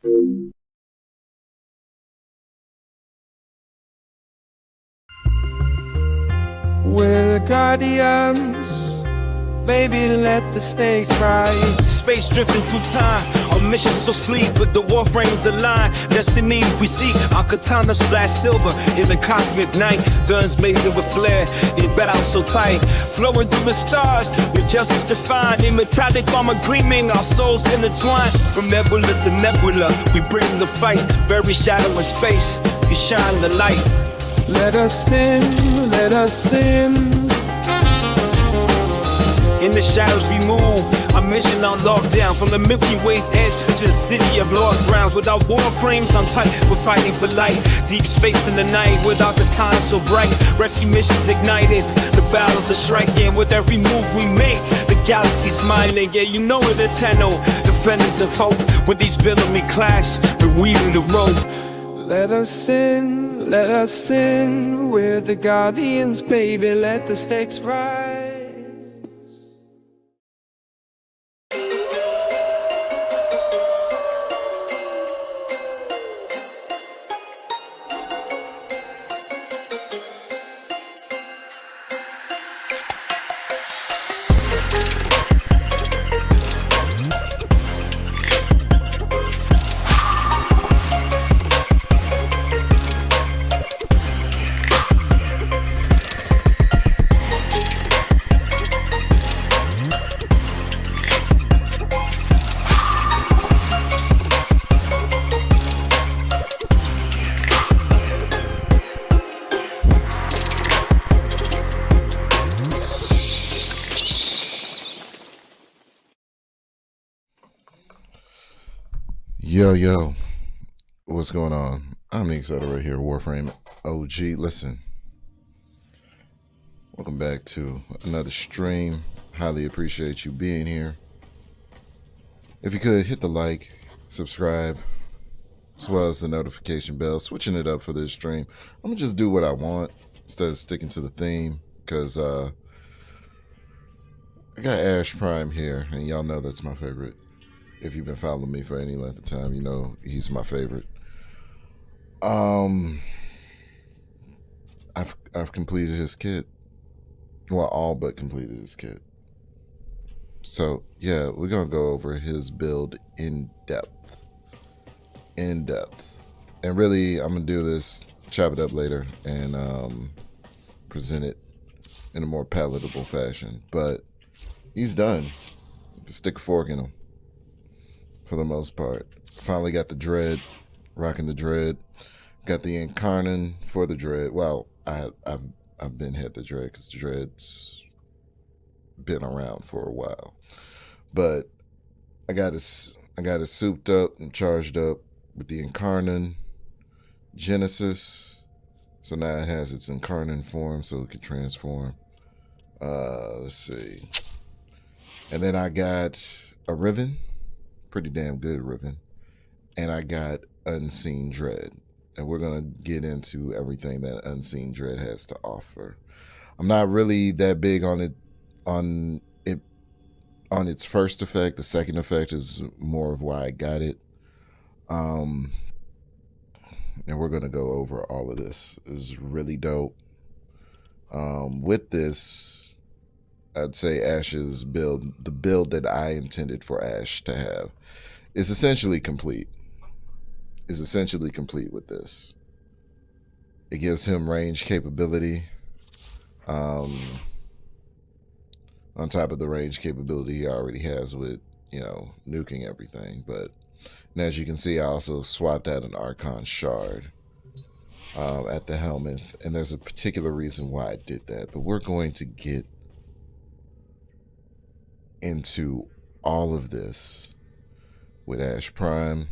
We're the guardians, baby, let the stakes rise. Space drifting through time, on mission so sleep, but the warframes align. Destiny we seek, our katana splash silver in the cosmic night. Guns blazing with flare, it bat out so tight. Flowing through the stars, with justice defined. In metallic armor gleaming, our souls intertwined. From nebula to nebula, we bring the fight. Very shadow in space, you shine the light. Let us in, let us in. In the shadows we move, our mission on lockdown. From the Milky Way's edge to the city of lost grounds. Without warframes on tight, we're fighting for light. Deep space in the night, without the time so bright. Rescue missions ignited, the battles are striking. With every move we make, the galaxy's smiling. Yeah, you know it, eternal defenders of hope. With each villain we clash, we're weaving the rope. Let us in, let us in. We're the guardians, baby, let the stakes rise. Yo, what's going on? I'm the Excited right here, Warframe OG. Listen, welcome back to another stream. Highly appreciate you being here. If you could, hit the like, subscribe, as well as the notification bell. Switching it up for this stream. I'm gonna just do what I want instead of sticking to the theme, because I got Ash Prime here, and y'all know that's my favorite. If you've been following me for any length of time, you know he's my favorite. I've completed his kit. Well, all but completed his kit. So yeah, we're gonna go over his build in depth. And really, I'm gonna do this, chop it up later, and present it in a more palatable fashion. But he's done. Stick a fork in him. For the most part. Finally got the dread, rocking the dread. Got the incarnate for the dread. Well, I've been had the dread because the dread's been around for a while. But I got it souped up and charged up with the incarnate Genesis. So now it has its incarnate form, so it can transform. Let's see. And then I got a Riven. Pretty damn good Riven. And I got Unseen Dread. And we're going to get into everything that Unseen Dread has to offer. I'm not really that big on its first effect. The second effect is more of why I got it. And we're going to go over all of this. It's really dope. With this, I'd say Ash's build, the build that I intended for Ash to have, is essentially complete. With this. It gives him range capability. On top of the range capability he already has with, nuking everything. But and as you can see, I also swapped out an Archon Shard at the helmet. And there's a particular reason why I did that. But we're going to get into all of this with Ash Prime,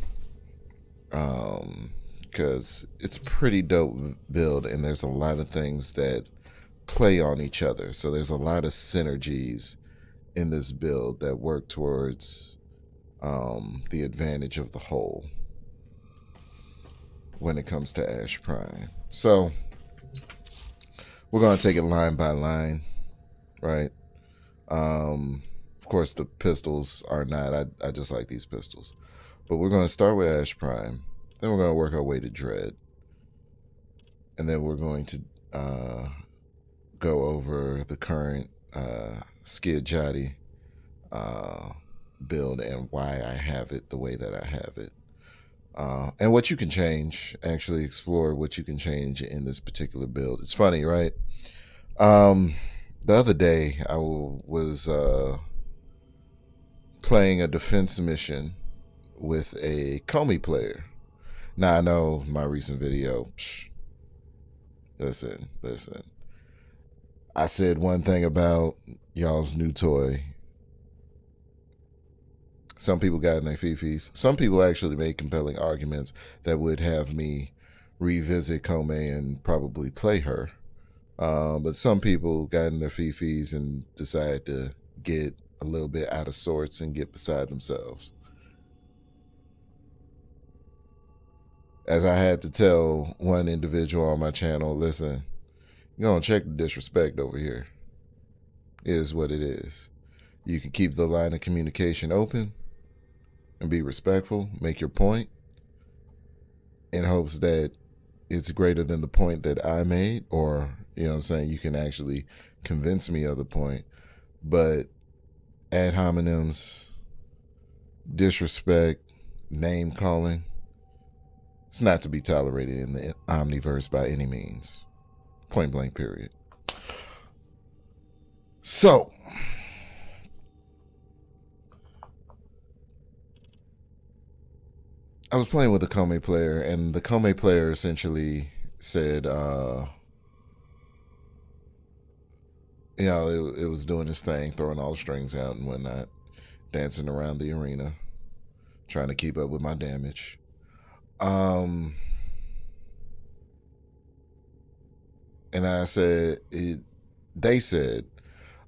because it's a pretty dope build, and there's a lot of things that play on each other. So there's a lot of synergies in this build that work towards the advantage of the whole when it comes to Ash Prime. So we're going to take it line by line, right? Of course, the pistols are not. I just like these pistols. But we're going to start with Ash Prime. Then we're going to work our way to Dread. And then we're going to go over the current Skid Jotty build and why I have it the way that I have it. And what you can change. Actually explore what you can change in this particular build. It's funny, right? The other day I was playing a defense mission with a Comey player. Now I know my recent video. Listen. I said one thing about y'all's new toy. Some people got in their fifis. Some people actually made compelling arguments that would have me revisit Comey and probably play her. But some people got in their fifis and decided to get a little bit out of sorts and get beside themselves. As I had to tell one individual on my channel, listen, you're going to check the disrespect over here. It is what it is. You can keep the line of communication open and be respectful, make your point, in hopes that it's greater than the point that I made, or, you know what I'm saying, you can actually convince me of the point. But ad hominems, disrespect, name calling, it's not to be tolerated in the Omniverse by any means. Point blank, period. So, I was playing with a Comey player, and the Comey player essentially said, you know, it was doing its thing, throwing all the strings out and whatnot, dancing around the arena, trying to keep up with my damage. And I said, they said,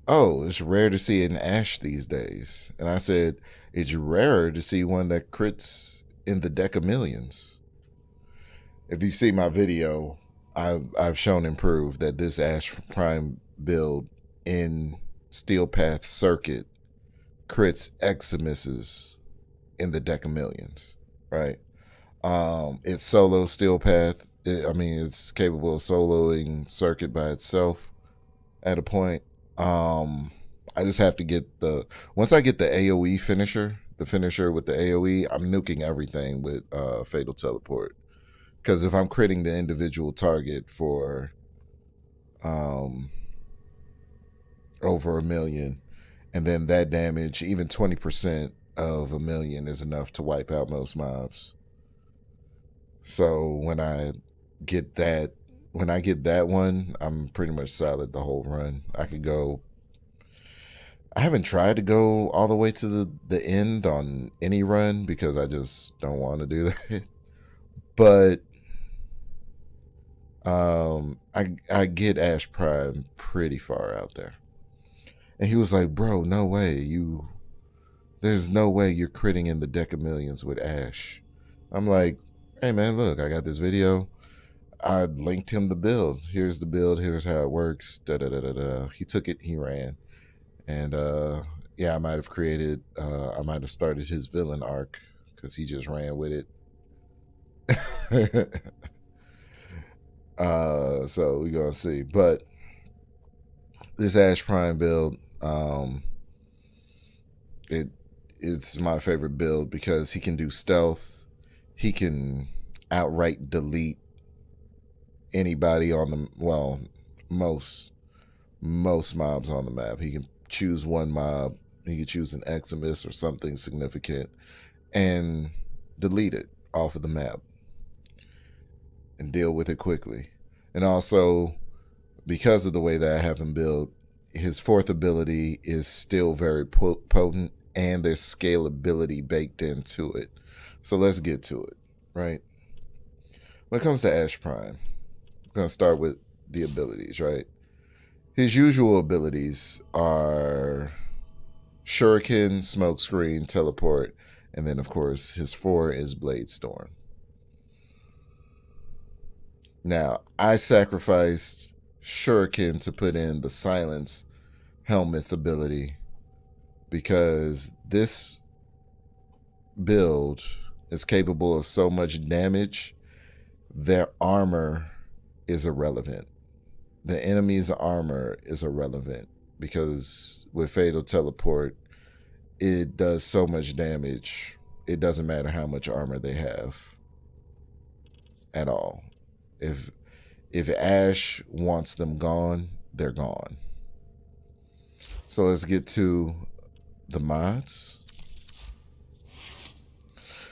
oh, it's rare to see an Ash these days. And I said, it's rarer to see one that crits in the deck of millions. If you see my video, I've shown and proved that this Ash Prime build in Steel Path Circuit crits Eximuses in the deck of millions, right? It's solo Steel Path. It's capable of soloing Circuit by itself at a point. I just have to get once I get the AoE finisher, the finisher with the AoE, I'm nuking everything with Fatal Teleport. Because if I'm critting the individual target for over 1 million, and then that damage, even 20% of 1 million is enough to wipe out most mobs. So when I get that one, I'm pretty much solid the whole run. I haven't tried to go all the way to the end on any run because I just don't want to do that. But I get Ash Prime pretty far out there. And he was like, bro, no way. There's no way you're critting in the deck of millions with Ash. I'm like, hey man, look, I got this video. I linked him the build. Here's the build. Here's how it works. Da da da da da. He took it. He ran. And yeah, I might have started his villain arc because he just ran with it. So we're gonna see. But this Ash Prime build, it's my favorite build because he can do stealth. He can outright delete anybody on the most mobs on the map. He can choose one mob. He can choose an Eximus or something significant and delete it off of the map and deal with it quickly. And also, because of the way that I have him built, his fourth ability is still very potent and there's scalability baked into it. So let's get to it, right? When it comes to Ash Prime, I'm going to start with the abilities, right? His usual abilities are Shuriken, Smokescreen, Teleport, and then, of course, his 4 is Blade Storm. Now, I sacrificed Shuriken to put in the Silence Helmet ability because this build is capable of so much damage, their armor is irrelevant. The enemy's armor is irrelevant because with Fatal Teleport, it does so much damage. It doesn't matter how much armor they have at all. If Ash wants them gone, they're gone. So let's get to the mods.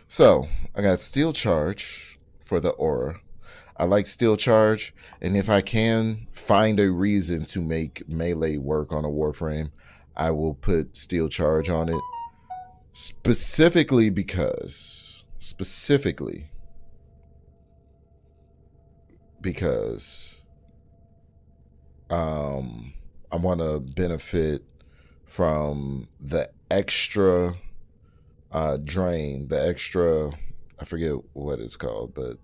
So I got Steel Charge for the aura. I like Steel Charge, and if I can find a reason to make melee work on a Warframe, I will put Steel Charge on it. Specifically because I want to benefit from the extra drain, the extra, I forget what it's called, but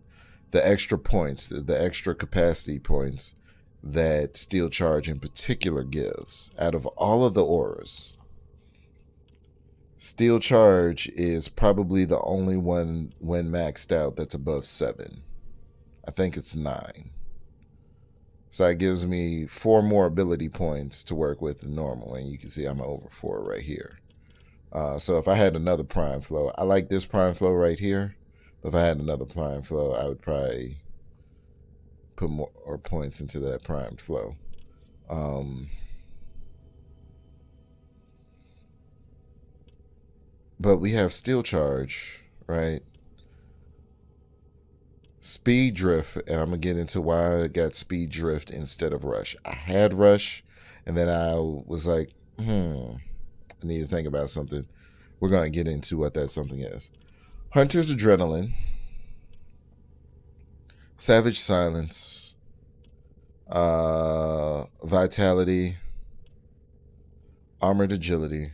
the extra points, the extra capacity points that Steel Charge in particular gives. Out of all of the auras, Steel Charge is probably the only one when maxed out that's above 7. I think it's 9. So that gives me 4 more ability points to work with than normal. And you can see I'm over 4 right here. So if I had another Prime Flow, I like this Prime Flow right here. But if I had another Prime Flow, I would probably put more points into that Prime Flow. But we have Steel Charge, right? Speed Drift, and I'm going to get into why I got Speed Drift instead of Rush. I had Rush, and then I was like, I need to think about something. We're going to get into what that something is. Hunter's Adrenaline, Savage Silence, Vitality, Armored Agility,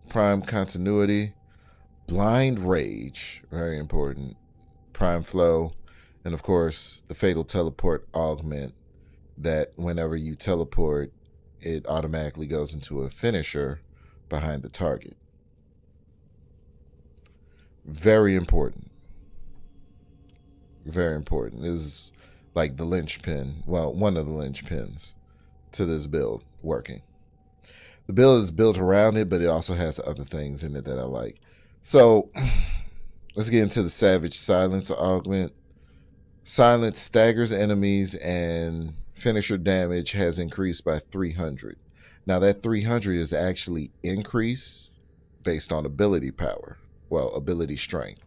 Prime Continuity, Blind Rage, very important, Prime Flow, and of course the Fatal Teleport Augment, that whenever you teleport, it automatically goes into a finisher behind the target. Very important. Very important. This is like the linchpin, well, one of the linchpins to this build working. The build is built around it, but it also has other things in it that I like. So let's get into the Savage Silence Augment. Silence staggers enemies and finisher damage has increased by 300. Now that 300 is actually increase based on ability power. Well, ability strength.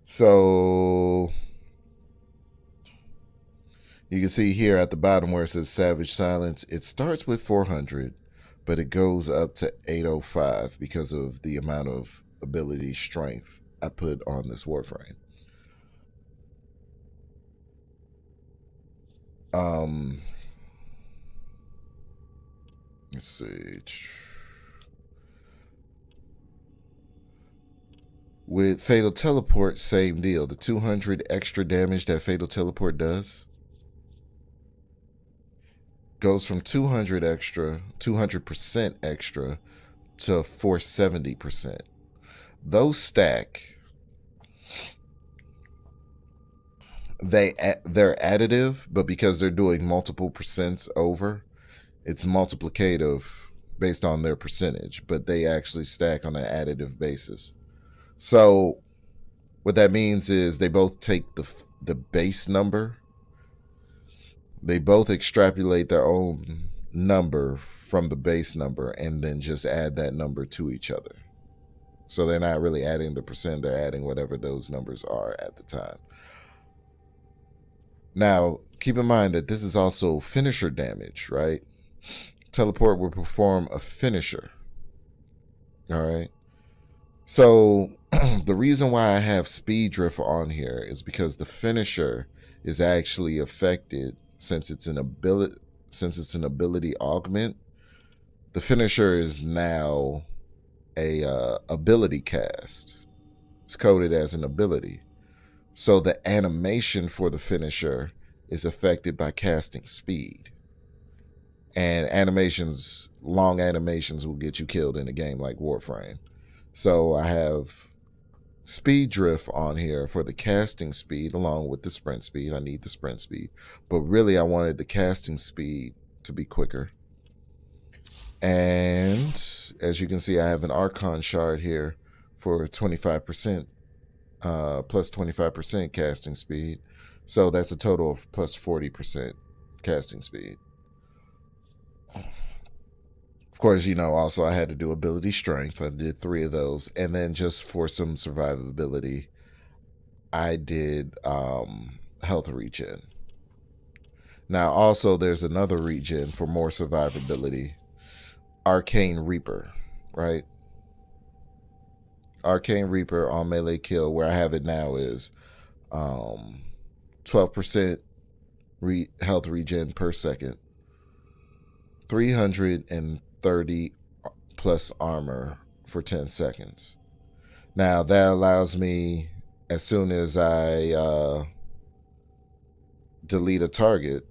So you can see here at the bottom where it says Savage Silence, it starts with 400, but it goes up to 805 because of the amount of ability strength I put on this Warframe. Let's see. With Fatal Teleport, same deal. The 200 extra damage that Fatal Teleport does goes from 200% extra to 470%. Those stack. They're additive, but because they're doing multiple percents over, it's multiplicative based on their percentage, but they actually stack on an additive basis. So what that means is they both take the base number, they both extrapolate their own number from the base number and then just add that number to each other. So they're not really adding the percent, they're adding whatever those numbers are at the time. Now, keep in mind that this is also finisher damage, right? Teleport will perform a finisher. All right. So the reason why I have Speed Drift on here is because the finisher is actually affected since it's an ability augment. The finisher is now a ability cast. It's coded as an ability. So the animation for the finisher is affected by casting speed. And animations, long animations will get you killed in a game like Warframe. So I have speed drift on here for the casting speed along with the sprint speed. I need the sprint speed, but really I wanted the casting speed to be quicker. And as you can see, I have an Archon shard here for 25%, plus 25% casting speed. So that's a total of plus 40% casting speed. Of course, you know, also I had to do ability strength. I did 3 of those. And then just for some survivability, I did health regen. Now, also, there's another regen for more survivability. Arcane Reaper, right? Arcane Reaper on melee kill, where I have it now, is 12% health regen per second, 330 plus armor for 10 seconds. Now that allows me, as soon as I delete a target,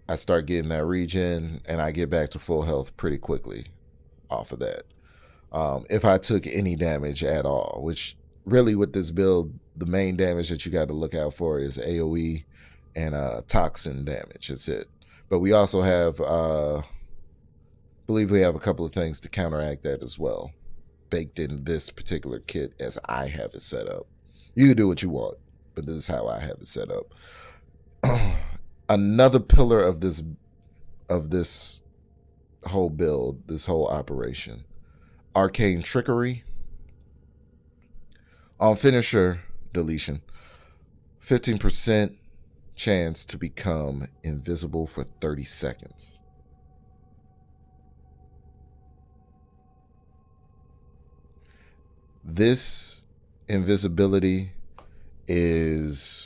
I start getting that regen and I get back to full health pretty quickly off of that. If I took any damage at all, which really with this build, the main damage that you got to look out for is AoE and toxin damage. That's it. But we also have, believe we have a couple of things to counteract that as well, baked in this particular kit as I have it set up. You can do what you want, but this is how I have it set up. Another pillar of this whole build, this whole operation, Arcane Trickery. On finisher deletion, 15% chance to become invisible for 30 seconds. This invisibility is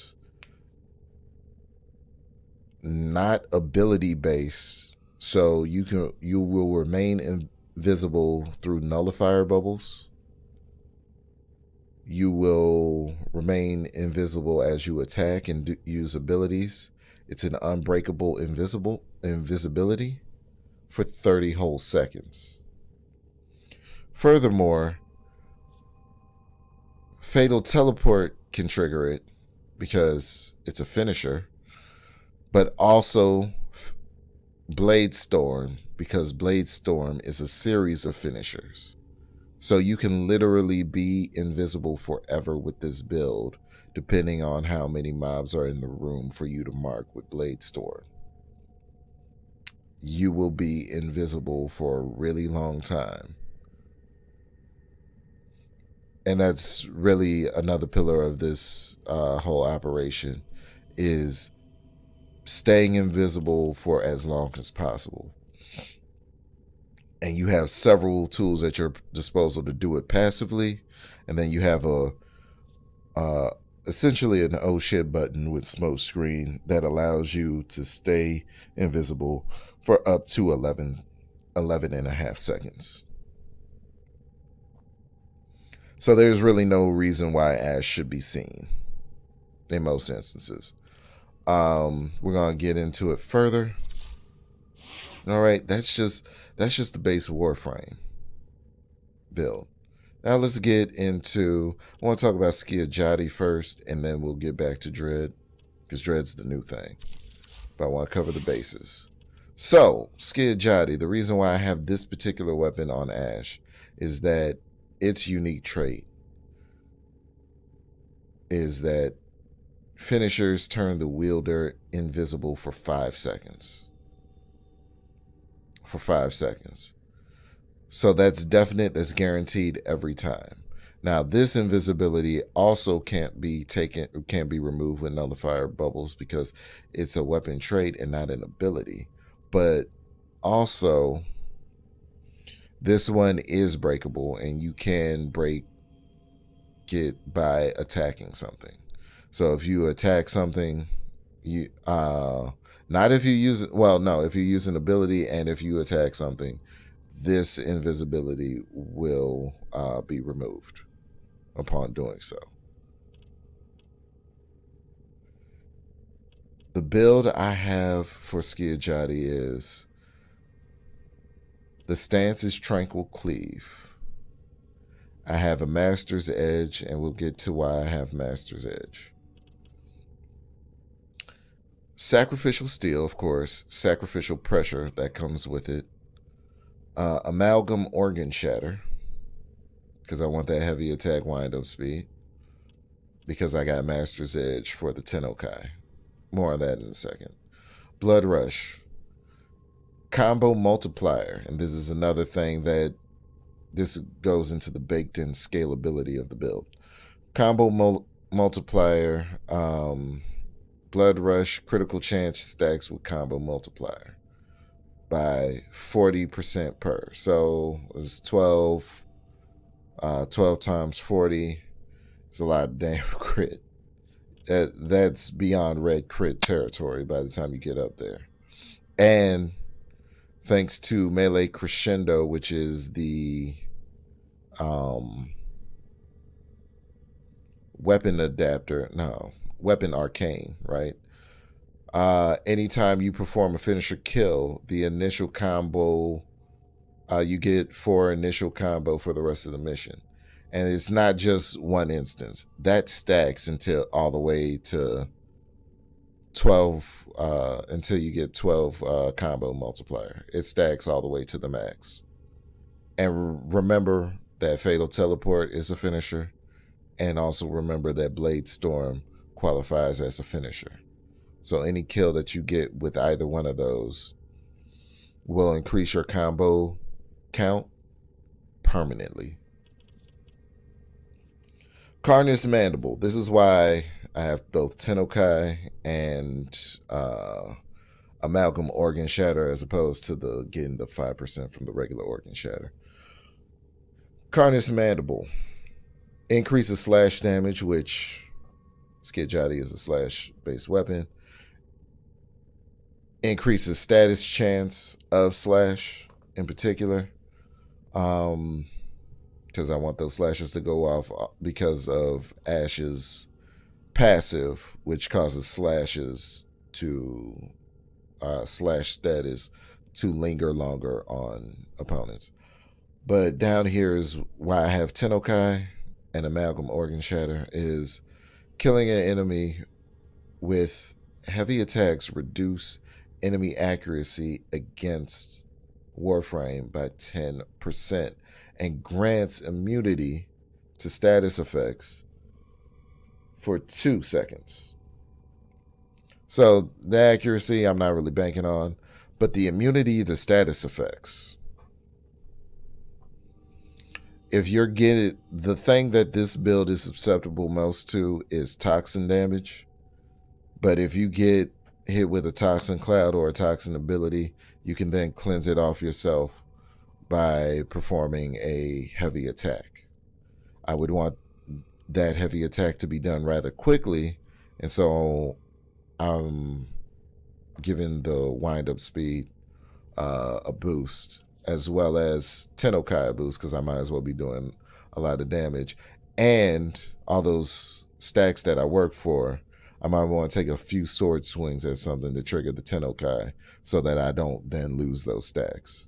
not ability based, so you will remain invisible through nullifier bubbles. You will remain invisible as you attack and use abilities. It's an unbreakable invisibility for 30 whole seconds. Furthermore, Fatal Teleport can trigger it because it's a finisher, but also Blade Storm, because Blade Storm is a series of finishers. So you can literally be invisible forever with this build, depending on how many mobs are in the room for you to mark with Blade Storm. You will be invisible for a really long time. And that's really another pillar of this whole operation, is staying invisible for as long as possible. And you have several tools at your disposal to do it passively. And then you have essentially an oh shit button with smoke screen that allows you to stay invisible for up to 11 and a half seconds. So there's really no reason why Ash should be seen in most instances. We're going to get into it further. All right, that's just the base Warframe build. Now let's get into, I want to talk about Skiajati first, and then we'll get back to Dread, because Dread's the new thing. But I want to cover the bases. So, Skiajati, the reason why I have this particular weapon on Ash is that its unique trait is that finishers turn the wielder invisible for 5 seconds. For 5 seconds. So that's definite, that's guaranteed every time. Now, this invisibility also can't be removed with nullifier bubbles because it's a weapon trait and not an ability. But also, this one is breakable, and you can break it by attacking something. So if you attack something, you not if you use it, well, no, if you use an ability and if you attack something, this invisibility will be removed upon doing so. The build I have for Skiajati is The stance is Tranquil Cleave. I have a Master's Edge, and we'll get to why I have Master's Edge. Sacrificial Steel, of course. Sacrificial Pressure, that comes with it. Amalgam Organ Shatter, because I want that heavy attack wind-up speed. Because I got Master's Edge for the Tennokai. More on that in a second. Blood Rush. Combo Multiplier. And this is another thing that this goes into the baked-in scalability of the build. Combo Multiplier. Blood Rush. Critical Chance stacks with Combo Multiplier by 40% per. So it's 12. 12 times 40. It's a lot of damn crit. That's beyond red crit territory by the time you get up there. And thanks to Melee Crescendo, which is the weapon adapter, no, weapon arcane, right? Anytime you perform a finisher kill, the initial combo, you get 4 initial combo for the rest of the mission. And it's not just one instance. That stacks until all the way to 12, until you get 12 combo multiplier. It stacks all the way to the max. And remember that Fatal Teleport is a finisher. And also remember that Blade Storm qualifies as a finisher. So any kill that you get with either one of those will increase your combo count permanently. Carnus Mandible. This is why I have both Tennokai and Amalgam Organ Shatter as opposed to getting the 5% from the regular Organ Shatter. Carnus Mandible. Increases slash damage, which Skidjati is a slash-based weapon. Increases status chance of slash in particular. Because I want those slashes to go off because of Ash's passive, which causes slashes to slash status to linger longer on opponents. But down here is why I have Tennokai and Amalgam Organ Shatter is killing an enemy with heavy attacks reduce enemy accuracy against Warframe by 10%. And grants immunity to status effects for 2 seconds. So the accuracy I'm not really banking on, but the immunity to status effects. If you're getting, the thing that this build is susceptible most to is toxin damage. But if you get hit with a toxin cloud or a toxin ability, you can then cleanse it off yourself by performing a heavy attack. I would want that heavy attack to be done rather quickly, and so I'm giving the wind-up speed a boost, as well as Tennokai a boost, because I might as well be doing a lot of damage. And all those stacks that I work for, I might want to take a few sword swings at something to trigger the Tennokai so that I don't then lose those stacks.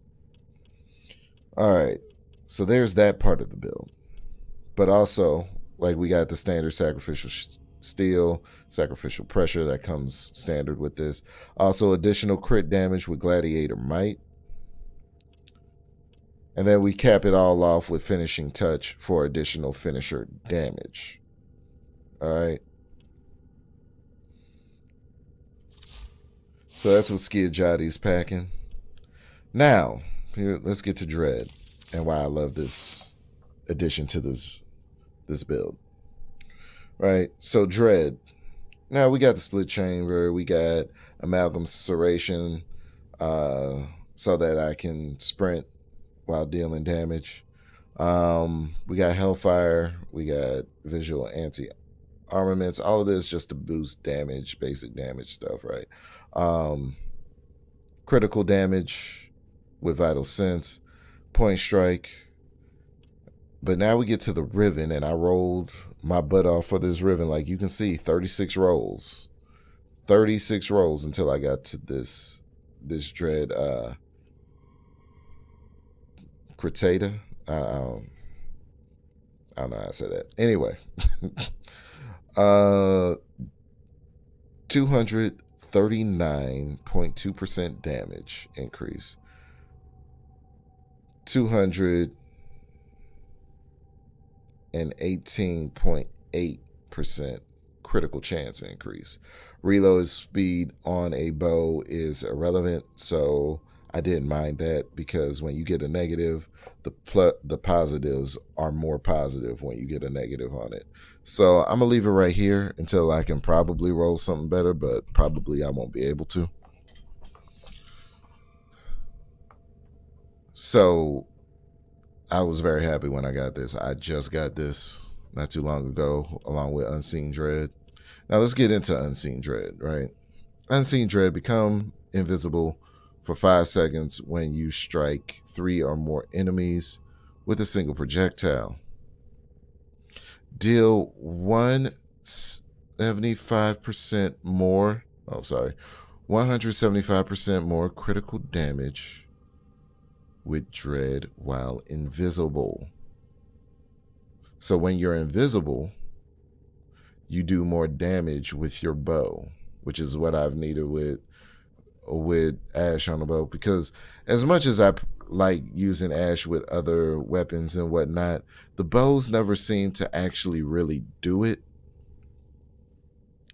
All right, so there's that part of the build. But also, like, we got the standard Sacrificial Steel, Sacrificial Pressure that comes standard with this. Also, additional crit damage with Gladiator Might. And then we cap it all off with Finishing Touch for additional finisher damage. All right. So that's what Skidjati's packing. Now, here, let's get to Dread and why I love this addition to this build. Right, so Dread. Now we got the Split Chamber, we got Amalgam Serration, so that I can sprint while dealing damage. We got Hellfire, we got Visual Anti-Armaments, all of this just to boost damage, basic damage stuff, right? Critical damage with Vital Sense, Point Strike. But now we get to the Riven, and I rolled my butt off for this Riven. Like you can see, 36 rolls. 36 rolls until I got to this Dread Cretata. I don't know how I said that. Anyway, 239.2% damage increase. 218.8% critical chance increase. Reload speed on a bow is irrelevant, so I didn't mind that, because when you get a negative, the positives are more positive when you get a negative on it. So I'm gonna leave it right here until I can probably roll something better, but probably I won't be able to. So I was very happy when I got this. I just got this not too long ago, along with Unseen Dread. Now let's get into Unseen Dread, right? Unseen Dread, become invisible for 5 seconds when you strike 3 or more enemies with a single projectile. Deal 175% more, 175% more critical damage with Dread while invisible. So when you're invisible, you do more damage with your bow, which is what I've needed with Ash on the bow, because as much as I like using Ash with other weapons and whatnot, the bows never seem to actually really do it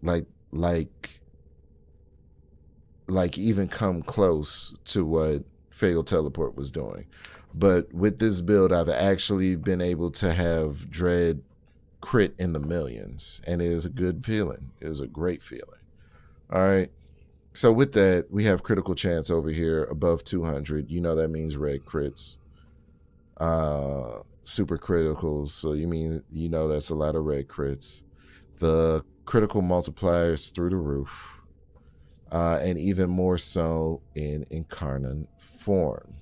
like even come close to what Fatal Teleport was doing. But with this build, I've actually been able to have Dread crit in the millions, and it is a good feeling. It is a great feeling. All right. So with that, we have critical chance over here above 200. You know that means red crits. Super criticals. So you know that's a lot of red crits. The critical multipliers through the roof. And even more so in incarnate form.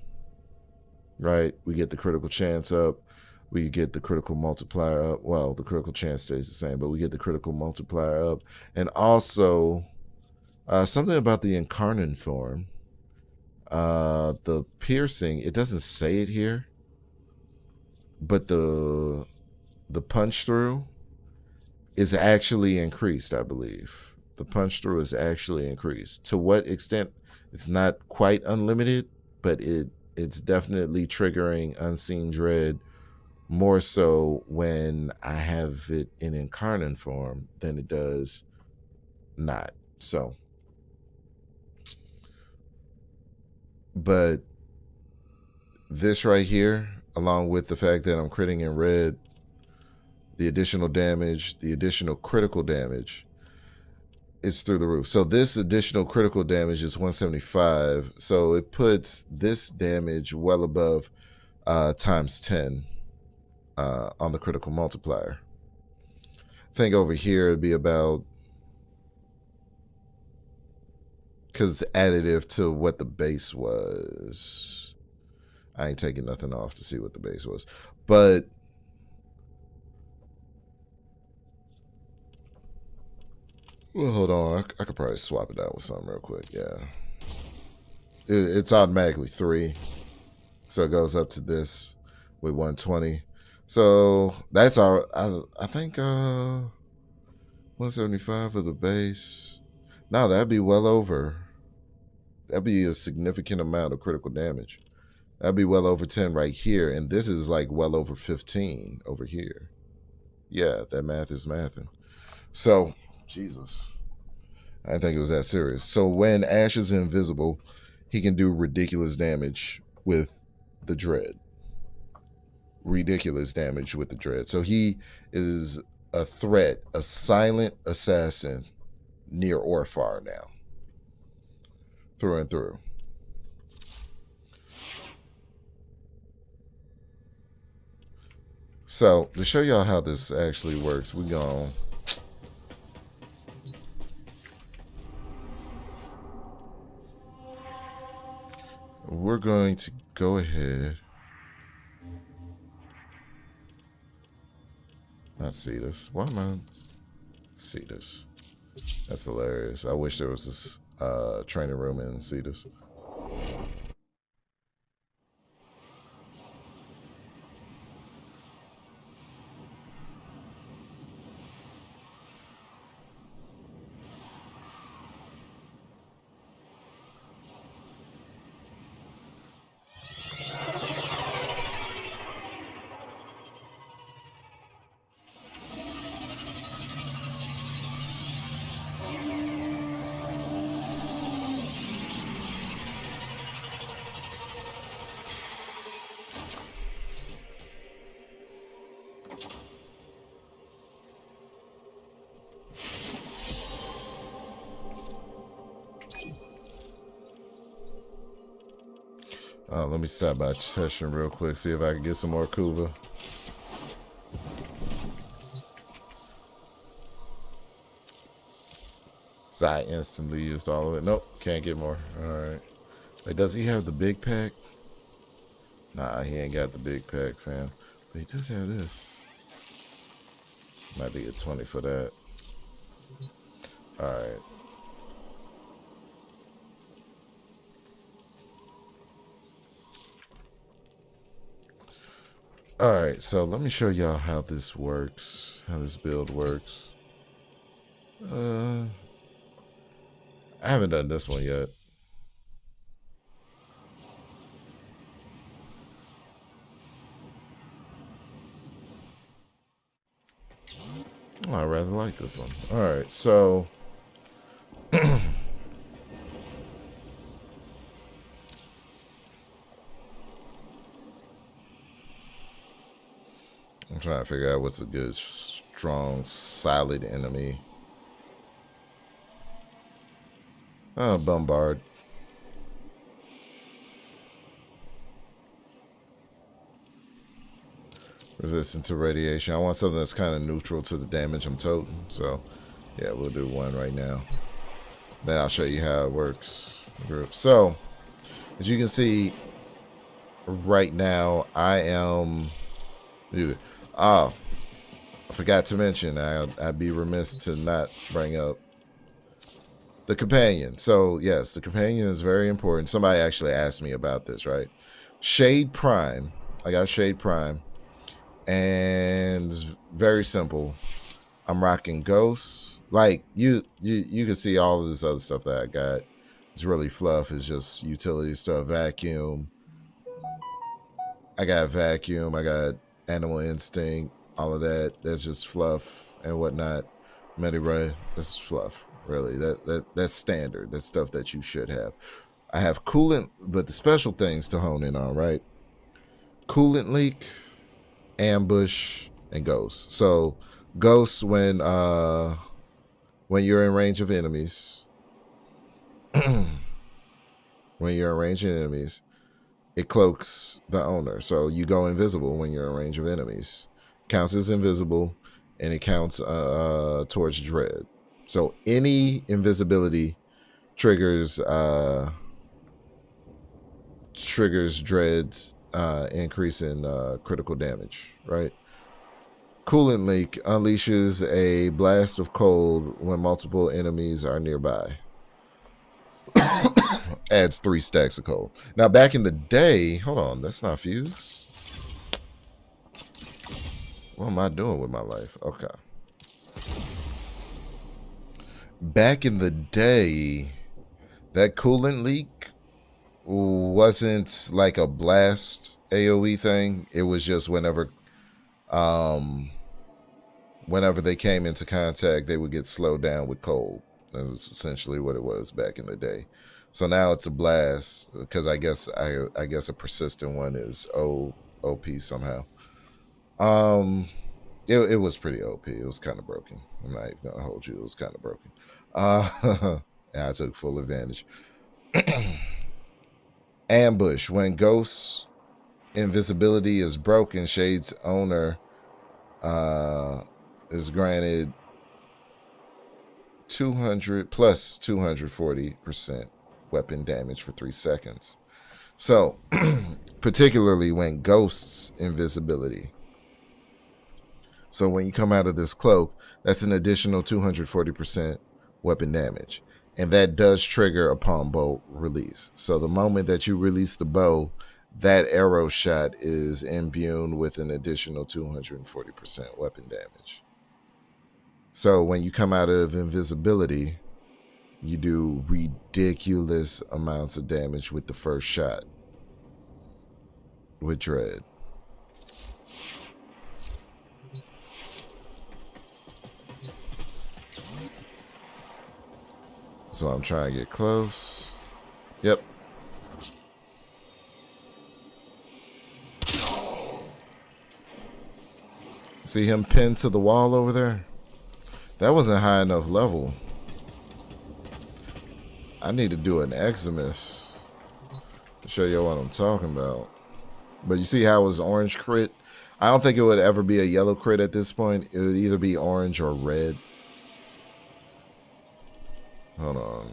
Right? We get the critical chance up. We get the critical multiplier up. Well, the critical chance stays the same, but we get the critical multiplier up. And also, something about the incarnate form. The piercing, it doesn't say it here, but the punch through is actually increased, I believe. The punch through is actually increased. To what extent? It's not quite unlimited, but it's definitely triggering Unseen Dread more so when I have it in incarnate form than it does not. So, but this right here, along with the fact that I'm critting in red, the additional damage, the additional critical damage, it's through the roof. So this additional critical damage is 175. So it puts this damage well above times 10 on the critical multiplier. I think over here it'd be about, because it's additive to what the base was. I ain't taking nothing off to see what the base was. But well, hold on. I could probably swap it out with something real quick. Yeah. It's automatically 3. So it goes up to this with 120. So that's our, I think 175 for the base. No, that'd be well over. That'd be a significant amount of critical damage. That'd be well over 10 right here. And this is like well over 15 over here. Yeah, that math is mathing. So, Jesus. I didn't think it was that serious. So when Ash is invisible, he can do ridiculous damage with the Dread. Ridiculous damage with the Dread. So he is a threat, a silent assassin near or far now. Through and through. So to show y'all how this actually works, we're going to go ahead. Not see this. Why am I see this? That's hilarious. I wish there was this training room in Cetus. Let me stop by session real quick, see if I can get some more Kuva. So I instantly used all of it. Nope, can't get more. Alright. Like, does he have the big pack? Nah, he ain't got the big pack, fam. But he does have this. Might have to get 20 for that. Alright. Alright, so let me show y'all how this works. How this build works. I haven't done this one yet. Oh, I rather like this one. Alright, so I'm trying to figure out what's a good, strong, solid enemy. Bombard. Resistant to radiation. I want something that's kind of neutral to the damage I'm toting. So, yeah, we'll do one right now. Then I'll show you how it works. So, as you can see, right now, I am... Oh, I forgot to mention, I'd be remiss to not bring up the companion. So, yes, the companion is very important. Somebody actually asked me about this, right? Shade Prime. I got Shade Prime. And very simple. I'm rocking Ghosts. Like, you can see all of this other stuff that I got. It's really fluff. It's just utility stuff. Vacuum. I got Vacuum. I got Animal Instinct. All of that. That's just fluff and whatnot. Mediray. This is fluff. Really, that's standard. That's stuff that you should have. I have Coolant, but the special things to hone in on, right? Coolant Leak, Ambush, and Ghost. So Ghost when you're in range of enemies, it cloaks the owner. So you go invisible when you're in range of enemies. Counts as invisible, and it counts towards dread. So any invisibility triggers dread's increase in critical damage, right? Coolant Leak unleashes a blast of cold when multiple enemies are nearby. Adds 3 stacks of cold. Now back in the day, hold on, that's not fuse. What am I doing with my life? Okay. Back in the day, that Coolant Leak wasn't like a blast AoE thing. It was just whenever they came into contact, they would get slowed down with cold. That's essentially what it was back in the day. So now it's a blast, because I guess a persistent one is OP somehow. It was pretty OP. It was kind of broken. I'm not even gonna hold you. It was kind of broken. And I took full advantage. Ambush. When Ghost's invisibility is broken, Shade's owner is granted 200 plus 240% weapon damage for 3 seconds. So, particularly when Ghost's invisibility. So when you come out of this cloak, that's an additional 240% weapon damage. And that does trigger upon bow release. So the moment that you release the bow, that arrow shot is imbued with an additional 240% weapon damage. So when you come out of invisibility, you do ridiculous amounts of damage with the first shot with Dread. So I'm trying to get close. Yep. See him pinned to the wall over there? That wasn't high enough level. I need to do an Eximus. show you what I'm talking about. But you see how it was orange crit? I don't think it would ever be a yellow crit at this point. It would either be orange or red. Hold on.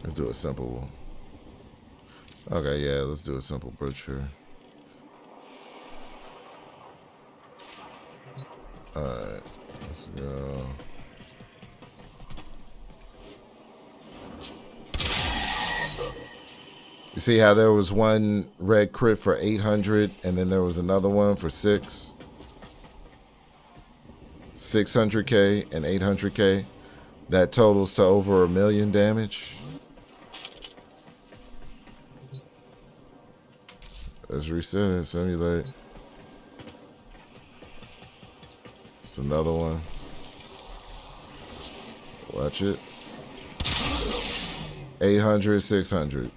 Let's do a simple one. Okay, yeah, let's do a simple butcher. Alright, let's go. You see how there was one red crit for 800 and then there was another one for 600k and 800k? That totals to over 1 million damage. Let's reset it, simulate. It's another one. Watch it. 800, 600.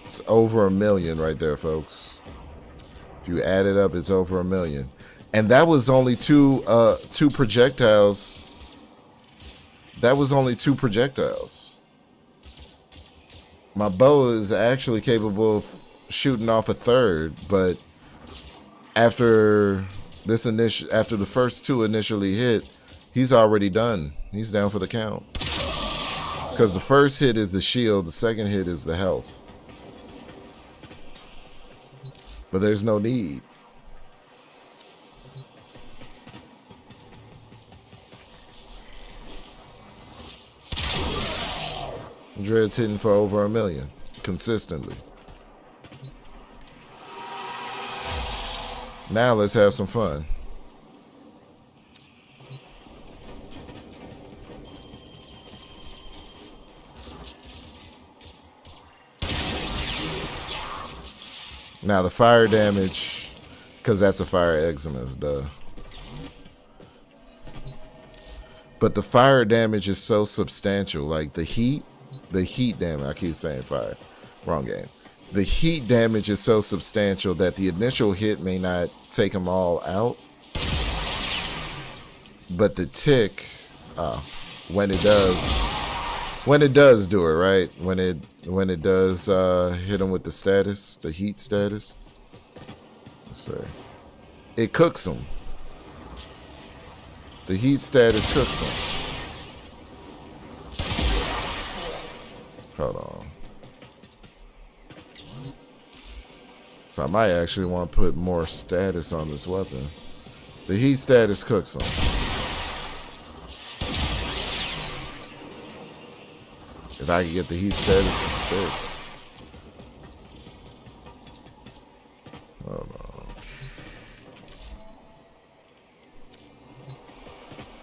It's over 1 million right there, folks. If you add it up, it's over 1 million. And that was only two projectiles. That was only 2 projectiles. My bow is actually capable of shooting off a third, but after the first 2 initially hit, he's already done. He's down for the count. Because the first hit is the shield, the second hit is the health. But there's no need. Dread's hitting for over 1 million consistently. Now let's have some fun. Now the fire damage, because that's a fire eczema, duh. But the fire damage is so substantial, like the heat damage, I keep saying fire, wrong game. The heat damage is so substantial that the initial hit may not take them all out. But the tick, when it does do it, right? When it does hit them with the status, the heat status. Let's see. It cooks them. The heat status cooks them. Hold on. So I might actually want to put more status on this weapon. The heat status cooks them. If I can get the heat status to stick. Hold on.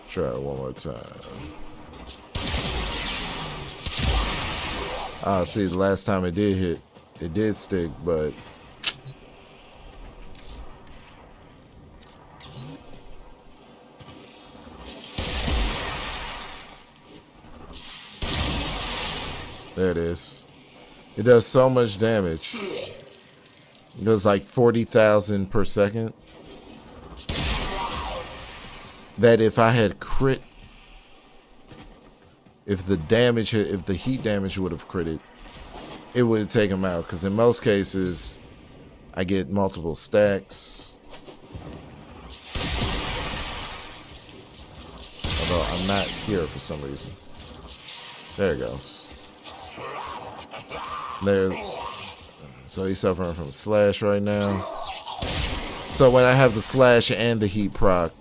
Try it one more time. See, the last time it did hit, it did stick, but there it is. It does so much damage. It does like 40,000 per second. That if I had crit, if the heat damage would have critted, it would have taken him out. Because in most cases, I get multiple stacks. Although I'm not here for some reason. There it goes. There. So he's suffering from slash right now. So when I have the slash and the heat proc,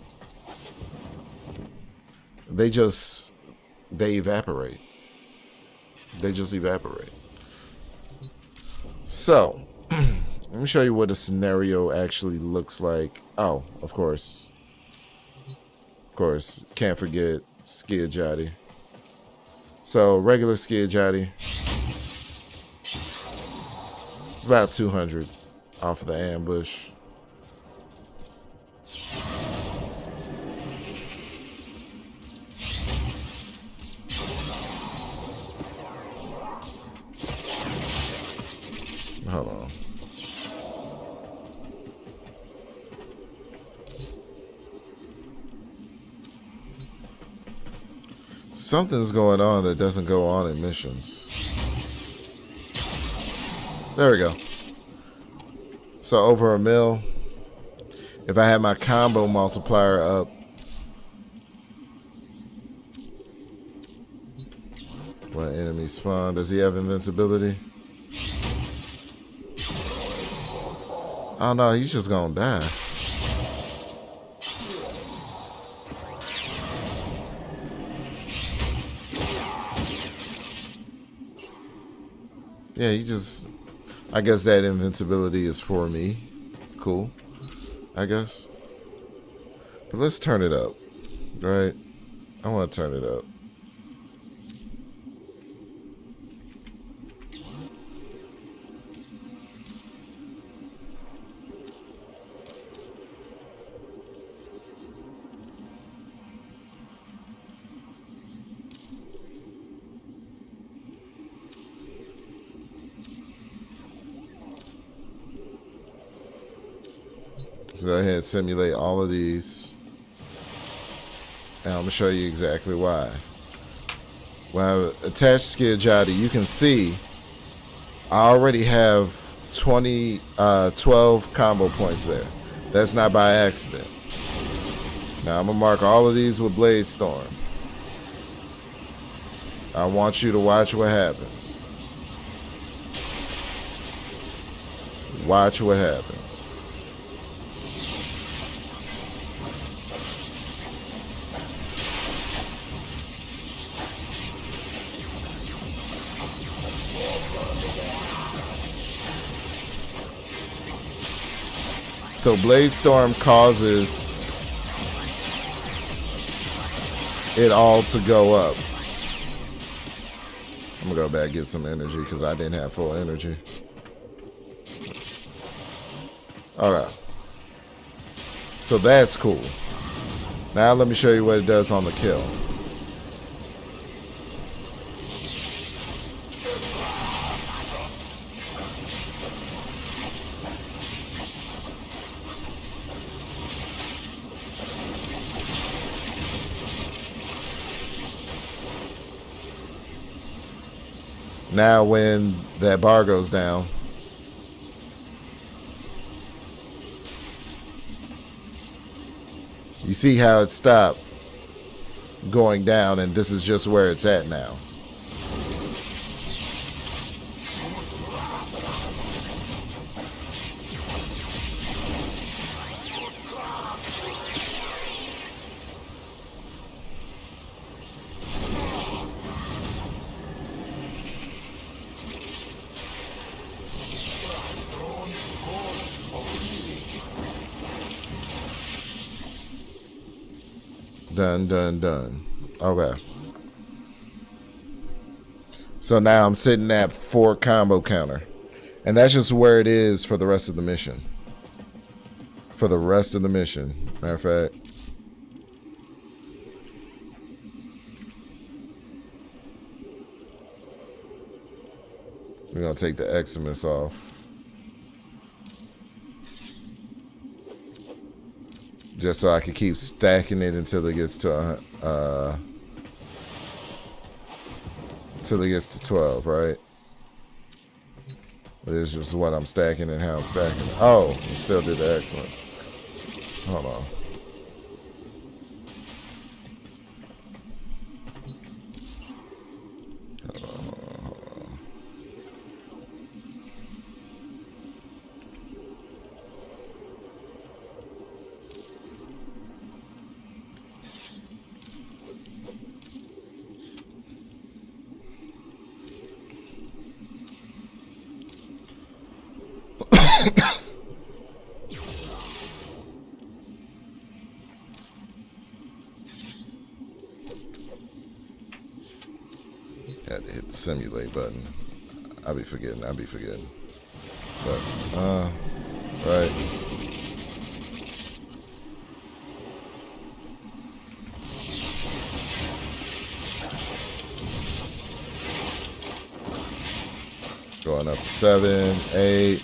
they evaporate. They just evaporate. So, let me show you what a scenario actually looks like. Oh, of course. Of course, can't forget Skid Jotty. So, regular Skid Jotty. It's about 200 off of the ambush. Hold on. Something's going on that doesn't go on in missions. There we go. So over a mil. If I had my combo multiplier up. When an enemy spawn, does he have invincibility? Oh no, he's just gonna die. Yeah, he just... I guess that invincibility is for me. Cool. I guess. But let's turn it up. Right? I want to turn it up. Let's go ahead and simulate all of these. And I'm going to show you exactly why. When I attach Skid Jotty, you can see I already have 12 combo points there. That's not by accident. Now I'm going to mark all of these with Blade Storm. I want you to watch what happens. Watch what happens. So Blade Storm causes it all to go up. I'm gonna go back and get some energy because I didn't have full energy. Alright. So that's cool. Now let me show you what it does on the kill. Now when that bar goes down, you see how it stopped going down, and this is just where it's at now. Done. Okay. So now I'm sitting at 4 combo counter. And that's just where it is for the rest of the mission. For the rest of the mission. Matter of fact. We're going to take the Eximus off. Just so I can keep stacking it until it gets to till it gets to 12, right? This is just what I'm stacking and how I'm stacking it. Oh, we still did the excellence. Hold on. Had to hit the simulate button. I'll be forgetting. But, right. Going up to 7, 8.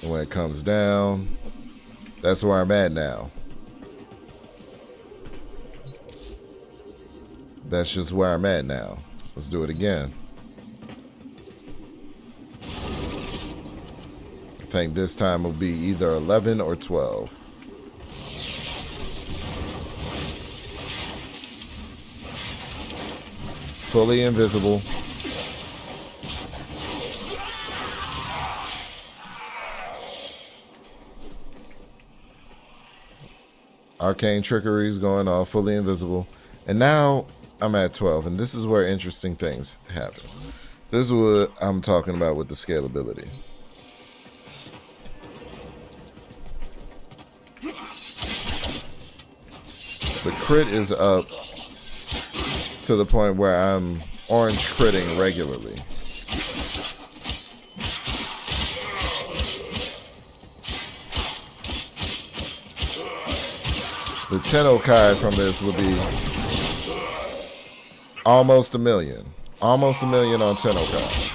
And when it comes down, that's where I'm at now. That's just where I'm at now. Let's do it again. I think this time will be either 11 or 12. Fully invisible. Arcane trickery is going off, fully invisible. And now I'm at 12, and this is where interesting things happen. This is what I'm talking about with the scalability. The crit is up to the point where I'm orange critting regularly. The Tennokai from this would be almost a million. Almost a million on Tennokai.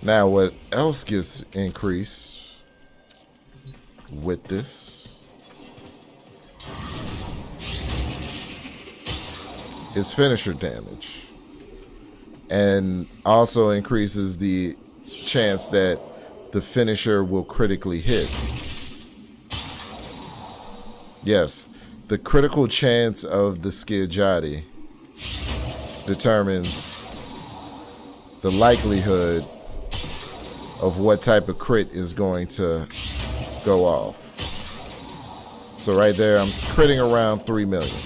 Now, what else gets increased with this is finisher damage, and also increases the chance that the finisher will critically hit. Yes, the critical chance of the Skijati determines the likelihood of what type of crit is going to go off. So right there, I'm critting around 3 million.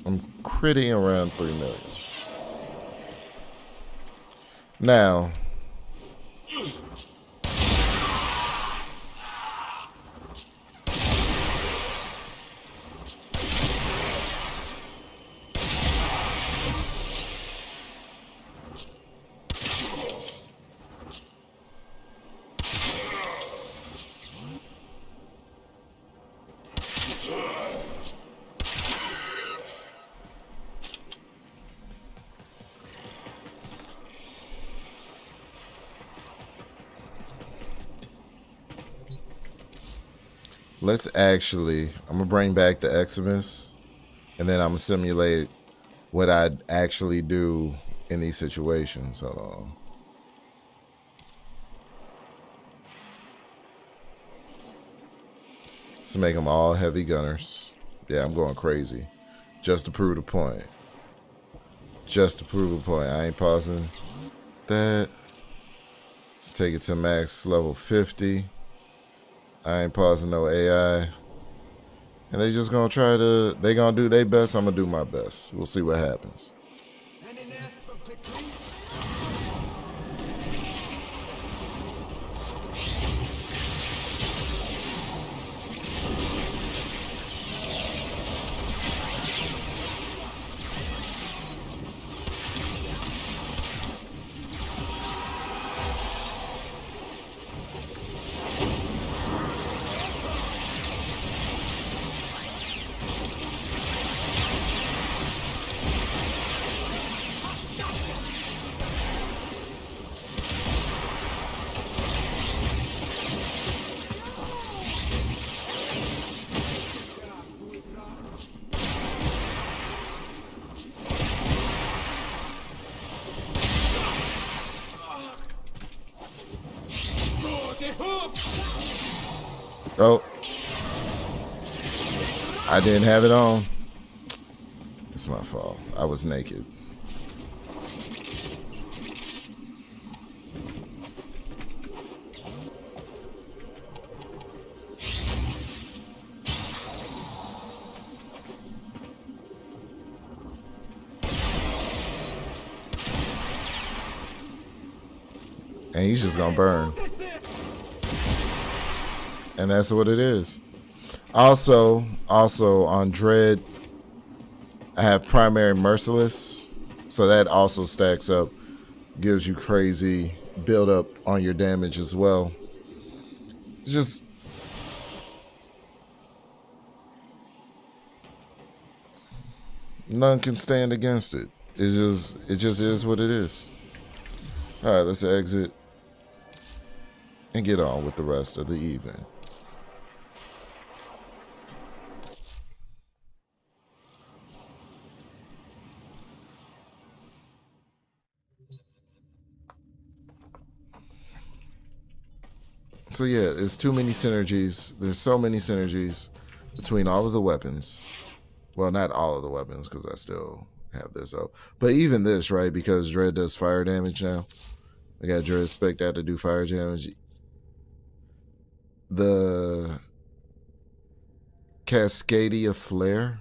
I'm critting around 3 million. Now, let's actually, I'm gonna bring back the Eximus, and then I'm gonna simulate what I'd actually do in these situations. Hold on. So make them all heavy gunners. Yeah, I'm going crazy. Just to prove the point. Just to prove a point. I ain't pausing that. Let's take it to max level 50. I ain't pausing no AI. And they just gonna try to, they gonna do their best, I'm gonna do my best. We'll see what happens. Oh, I didn't have it on. It's my fault. I was naked. And he's just gonna burn. And that's what it is. Also on Dread, I have primary merciless, so that also stacks up, gives you crazy build up on your damage as well. It's just none can stand against it. It just is what it is. All right, let's exit and get on with the rest of the evening. So yeah, there's too many synergies. There's so many synergies between all of the weapons. Well, not all of the weapons, because I still have this up. But even this, right? Because Dread does fire damage now. I got Dread Spec that to do fire damage. The Cascadia Flare,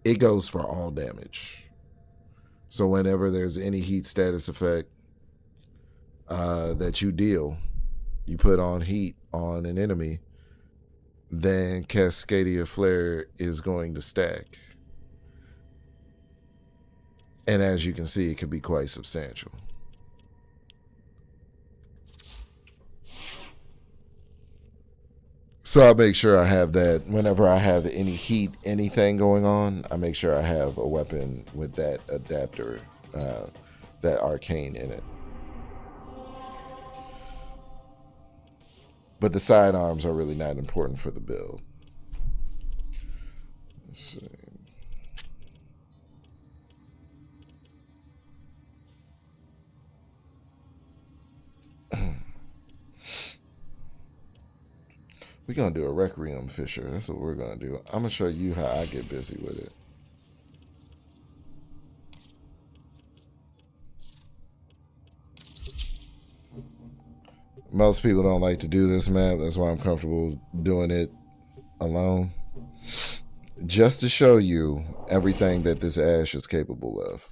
it goes for all damage. So whenever there's any heat status effect that you deal, you put on heat on an enemy, then Cascadia Flare is going to stack. And as you can see, it can be quite substantial. So I make sure I have that whenever I have any heat, anything going on, I make sure I have a weapon with that adapter, that arcane in it. But the sidearms are really not important for the build. Let's see. We're going to do a Requiem Fisher. That's what we're going to do. I'm going to show you how I get busy with it. Most people don't like to do this map. That's why I'm comfortable doing it alone. Just to show you everything that this Ash is capable of.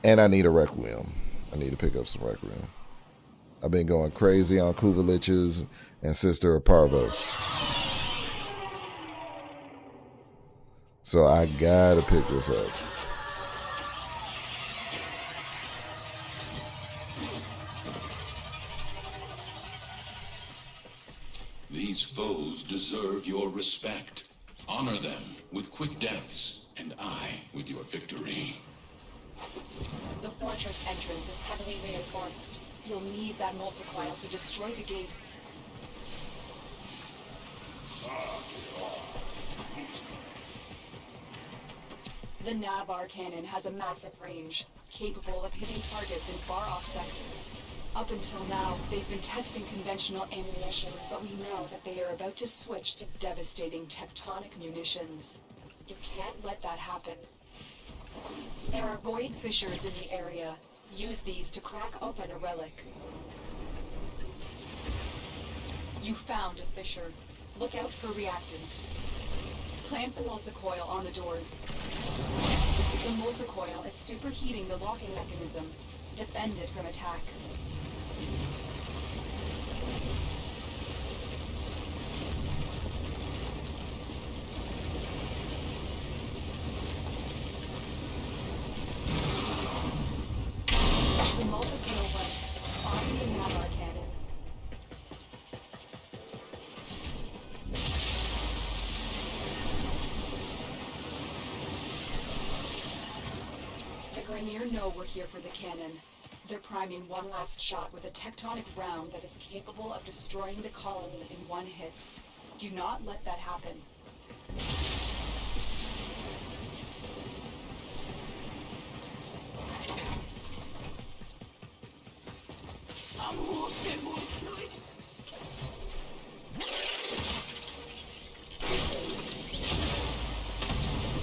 And I need a Requiem. I need to pick up some Requiem. I've been going crazy on Kuvalich's and Sister of Parvos. So I gotta pick this up. These foes deserve your respect. Honor them with quick deaths, and I with your victory. The fortress entrance is heavily reinforced. You'll need that multicoil to destroy the gates. The Navar cannon has a massive range, capable of hitting targets in far-off sectors. Up until now, they've been testing conventional ammunition, but we know that they are about to switch to devastating tectonic munitions. You can't let that happen. There are void fissures in the area. Use these to crack open a relic. You found a fissure. Look out for reactant. Plant the multicoil on the doors. The multicoil is superheating the locking mechanism. Defend it from attack. The multicoil worked. On the Navar cannon. The Grenier know we're here for the cannon. They're priming one last shot with a tectonic round that is capable of destroying the colony in one hit. Do not let that happen.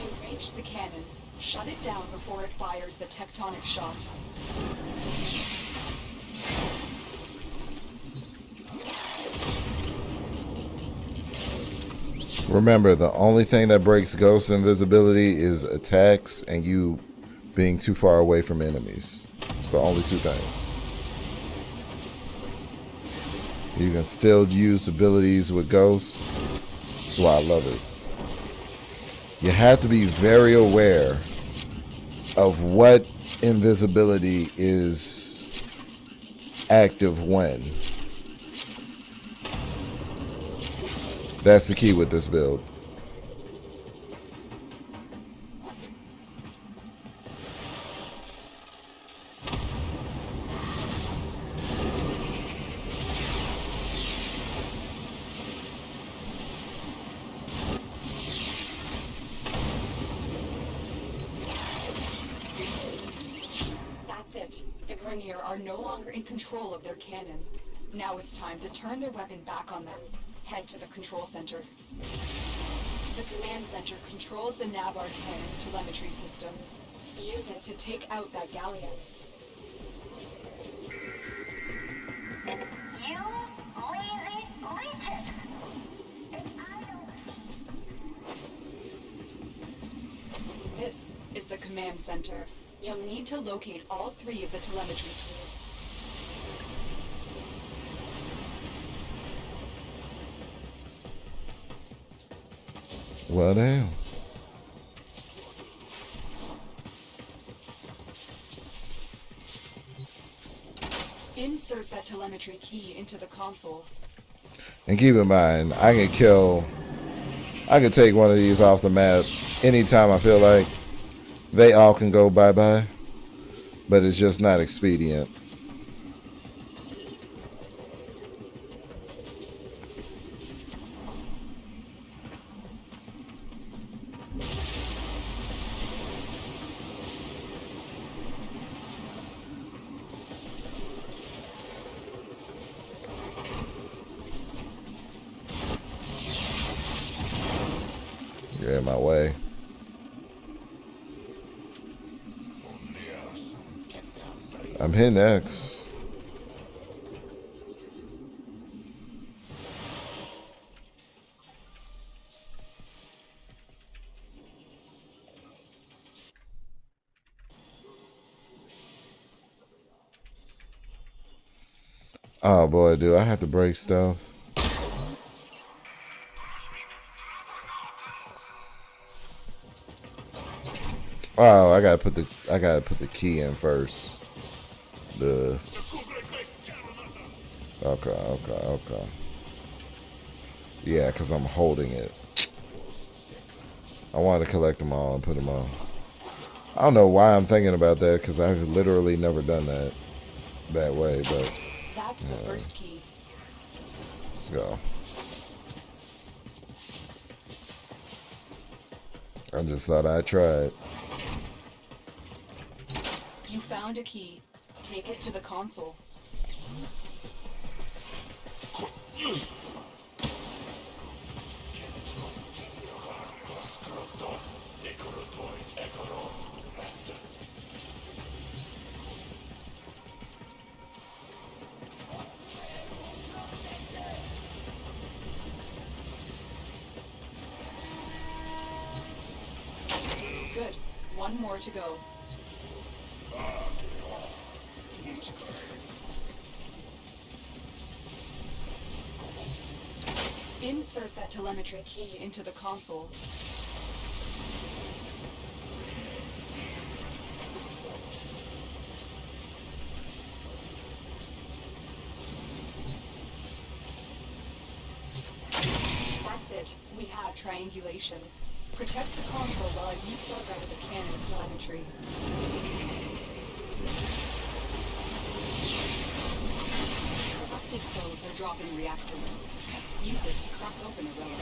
You've reached the cannon. Shut it down before it fires the tectonic shot. Remember, the only thing that breaks Ghost invisibility is attacks and you being too far away from enemies. It's the only two things. You can still use abilities with Ghosts. That's why I love it. You have to be very aware of what invisibility is active when. That's the key with this build. That's it. The Grenier are no longer in control of their cannon. Now it's time to turn their weapon back on them. Head to the control center. The command center controls the Navar cannon's telemetry systems. Use it to take out that galleon. You lazy leeches! This is the command center. You'll need to locate all 3 of the telemetry keys. Well, damn. Insert that telemetry key into the console. And keep in mind, I can take one of these off the map anytime I feel like. They all can go bye-bye, but it's just not expedient. You're in my way. I'm hitting X. Oh boy, do I have to break stuff? Oh, I gotta put the key in first. Okay. Yeah, because I'm holding it. I wanted to collect them all and put them on. I don't know why I'm thinking about that, because I've literally never done that way, but... That's the first key. Let's go. I just thought I'd try it. You found a key. Take it to the console. Good. One more to go. Insert that telemetry key into the console. That's it. We have triangulation. Protect the console while I replug out of the cannon's telemetry. Corrupted foes are dropping reactant. Use it to crack open a relic.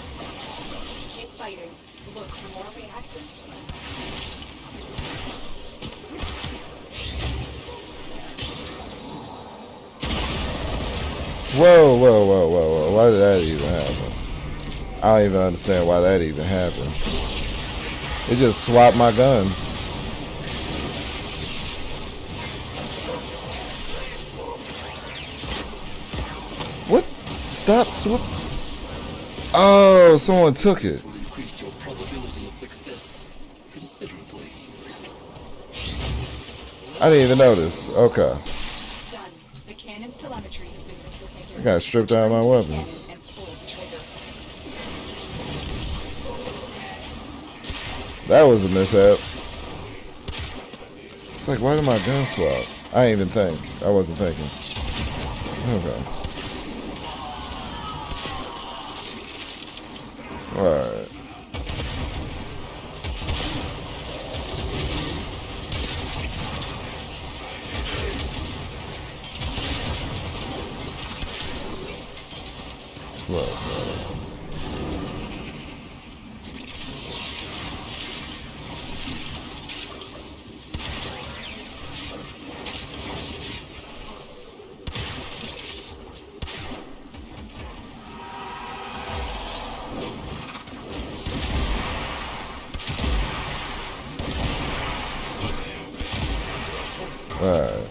Keep fighting. Look for more reactant. Whoa. Why did that even happen? I don't even understand why that even happened. It just swapped my guns. What? Stop swap. Oh, someone took it. Will increase your probability of success considerably. I didn't even notice. Okay. Done. The cannon's telemetry has been reconfigured. I got stripped out of my Return to the weapons. cannon and pull the trigger. That was a mishap. It's like, why did my gun swap? I didn't even think. I wasn't thinking. Okay. Alright. Alright.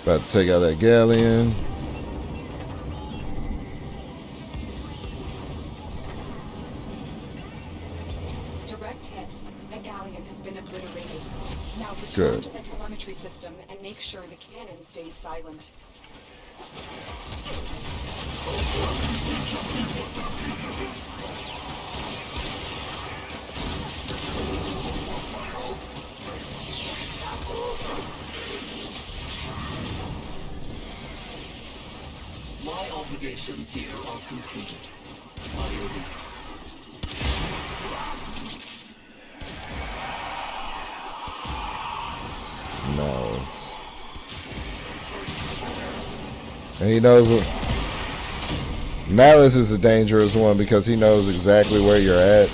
About to take out that galleon. Direct hit. The galleon has been obliterated. Now return Good. to the telemetry system and make sure the cannon stays silent. My obligations here are concluded. I obey. Nice. And he knows what. Malice is a dangerous one because he knows exactly where you're at.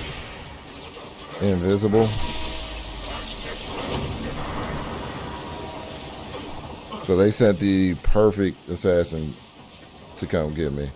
Invisible. So they sent the perfect assassin to come get me.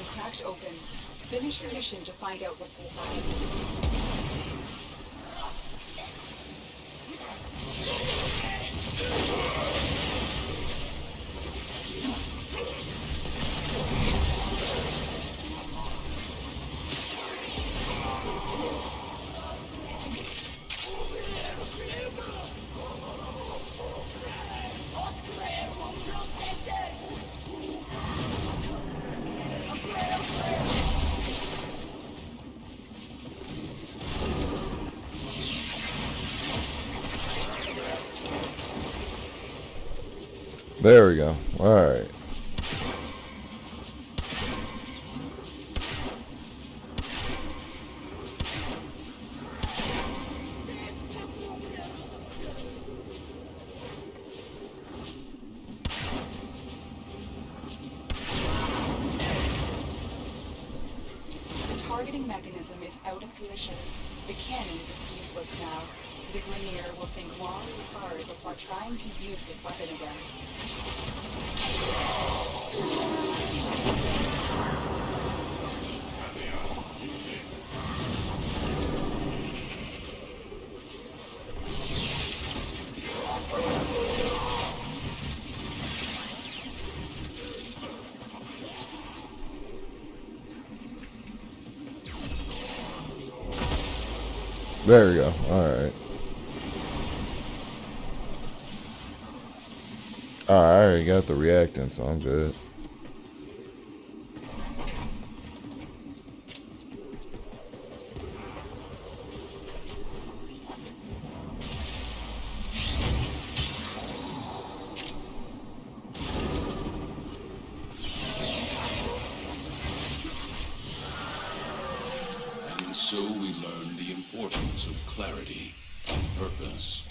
Cracked open. Finish your mission to find out what's inside. There we go. All right. The targeting mechanism is out of commission. The cannon is useless now. The Grenier will think long and hard before trying to use this weapon again. There we go. All right. Oh, I already got the reactant, so I'm good. And so we learn the importance of clarity and purpose.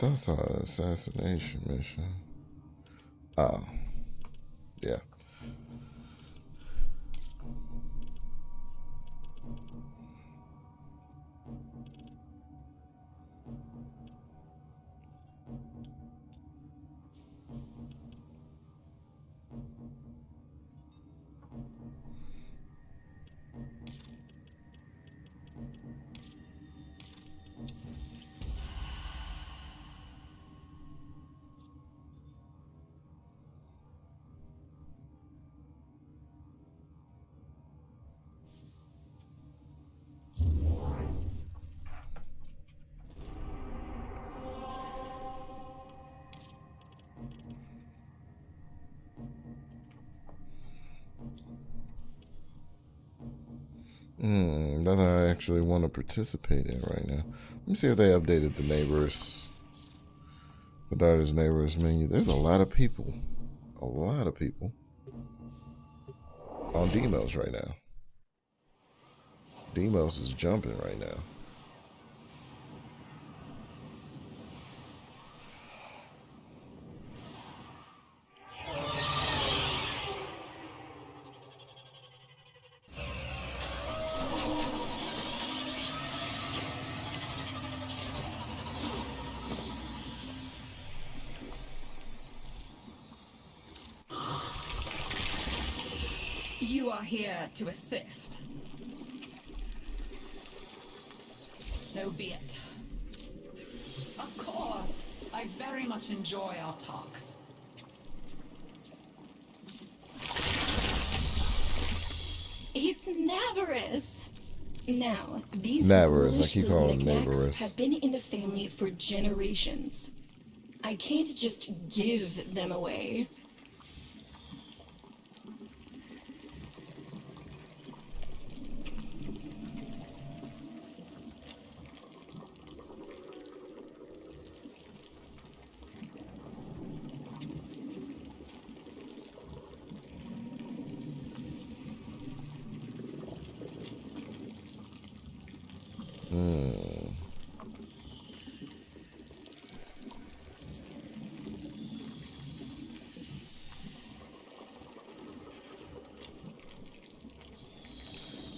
That's our assassination mission. Oh. Yeah. Nothing I actually want to participate in right now. Let me see if they updated the Naberus, the daughter's Naberus menu. There's a lot of people. A lot of people on Demos right now. Demos is jumping right now. You are here to assist. So be it. Of course, I very much enjoy our talks. It's Naberus. Now, these Naberus, I ghoulish keep calling him knickknacks Naberus. have been in the family for generations. I can't just give them away.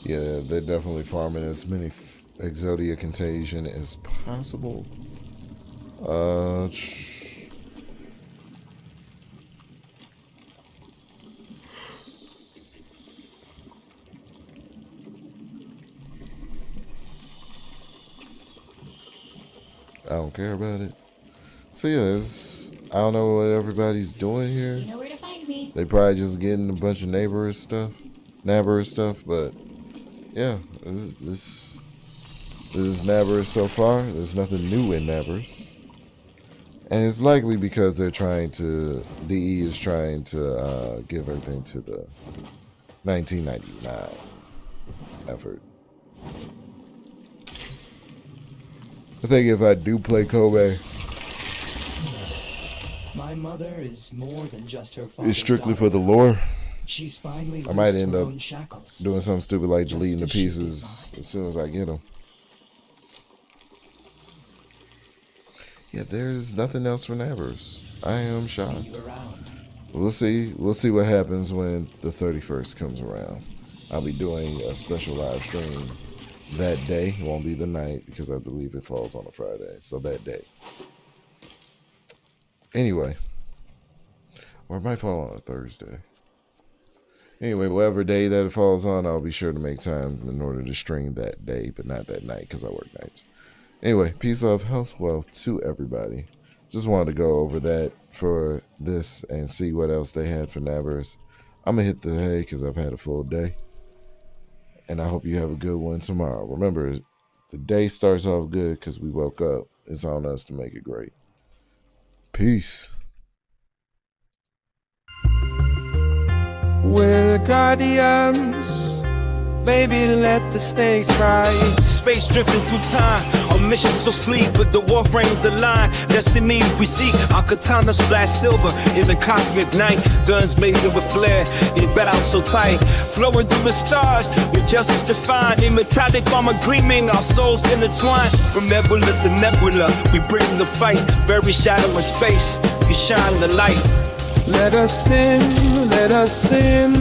Yeah, they're definitely farming as many Exodia Contagion as possible. I don't care about it. So yeah, I don't know what everybody's doing here. You know where to find me. They probably just getting a bunch of Naberus stuff, but yeah, this is Naberus so far. There's nothing new in Naberus, and it's likely because they're trying to. DE is trying to give everything to the 1999 effort. I think if I do play Kobe, my mother is more than just her father's it's strictly daughter. for the lore. She's finally I might loosed end her up own shackles. doing something stupid like Just deleting the as she did pieces as soon as I get them. Yeah, there's nothing else for Naberus. I am shocked. See you around. We'll see. We'll see what happens when the 31st comes around. I'll be doing a special live stream that day. It won't be the night because I believe it falls on a Friday. So that day. Anyway, or it might fall on a Thursday. Anyway, whatever day that it falls on, I'll be sure to make time in order to stream that day, but not that night because I work nights. Anyway, peace, love, health, wealth to everybody. Just wanted to go over that for this and see what else they had for Naberus. I'm going to hit the hay because I've had a full day. And I hope you have a good one tomorrow. Remember, the day starts off good because we woke up. It's on us to make it great. Peace. We're the guardians, baby, let the stakes rise. Space drifting through time, on mission so sleep with the warframes align. Destiny we seek, our katana splash silver in the cosmic night. Guns blazing with flare, it bat out so tight. Flowing through the stars, with justice defined. In metallic armor gleaming, our souls intertwined. From nebula to nebula, we bring the fight. Very shadow in space, we shine the light. Let us in, let us in.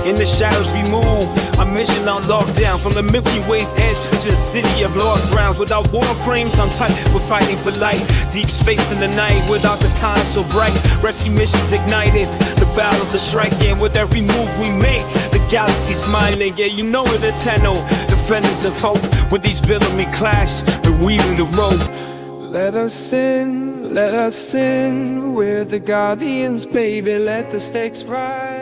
In the shadows we move, our mission on lockdown. From the Milky Way's edge to the city of lost grounds. Without warframes on tight, we're fighting for light. Deep space in the night, without the time so bright. Rescue missions ignited, the battles are striking. With every move we make, the galaxy's smiling. Yeah, you know it, eternal defenders of hope. With each villain we clash, we're weaving the rope. Let us in, we're the guardians, baby, let the stakes rise.